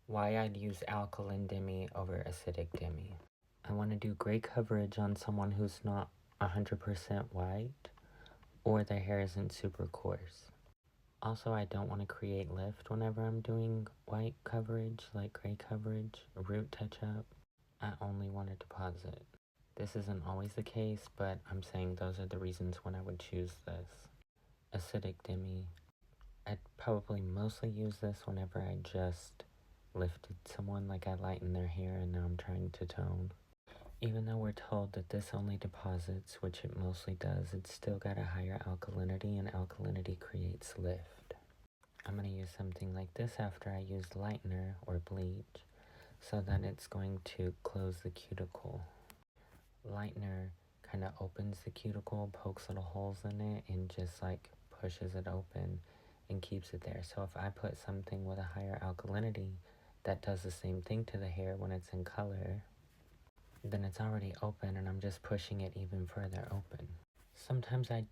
why I'd use Alkaline Demi over acidic Demi. I want to do gray coverage on someone who's not 100% white or their hair isn't super coarse. Also, I don't want to create lift whenever I'm doing white coverage, like gray coverage, root touch-up. I only want to deposit. This isn't always the case, but I'm saying those are the reasons when I would choose this. Acidic Demi. I'd probably mostly use this whenever I just lifted someone, like I lightened their hair and now I'm trying to tone. Even though we're told that this only deposits, which it mostly does, it's still got a higher alkalinity, and alkalinity creates lift. I'm going to use something like this after I use lightener or bleach, so that it's going to close the cuticle. Lightener kind of opens the cuticle, pokes little holes in it, and just like pushes it open and keeps it there. So if I put something with a higher alkalinity that does the same thing to the hair when it's in color, then it's already open and I'm just pushing it even further open. Sometimes I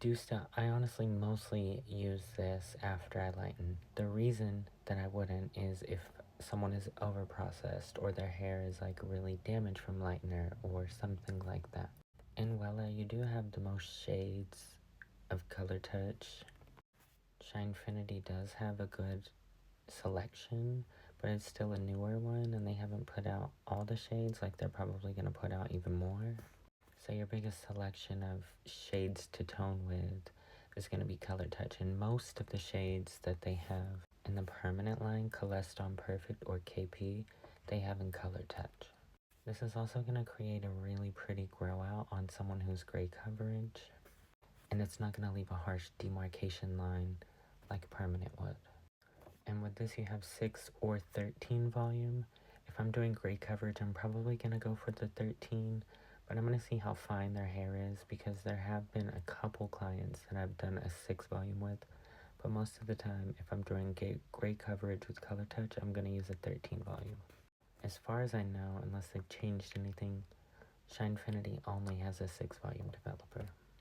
honestly mostly use this after I lighten. The reason that I wouldn't is if someone is over processed or their hair is like really damaged from lightener or something like that. In Wella, you do have the most shades of color touch. Shinefinity does have a good selection, but it's still a newer one and they haven't put out all the shades. Like, they're probably going to put out even more. So your biggest selection of shades to tone with is going to be color touch, and most of the shades that they have in the permanent line, Celestone Perfect or KP, they have in color touch. This is also going to create a really pretty grow out on someone who's gray coverage, and it's not going to leave a harsh demarcation line like permanent would. And with this, you have 6 or 13 volume. If I'm doing gray coverage, I'm probably going to go for the 13, but I'm going to see how fine their hair is, because there have been a couple clients that I've done a 6 volume with, but most of the time, if I'm doing gray coverage with color touch, I'm going to use a 13 volume. As far as I know, unless they've changed anything, Shinefinity only has a 6 volume developer.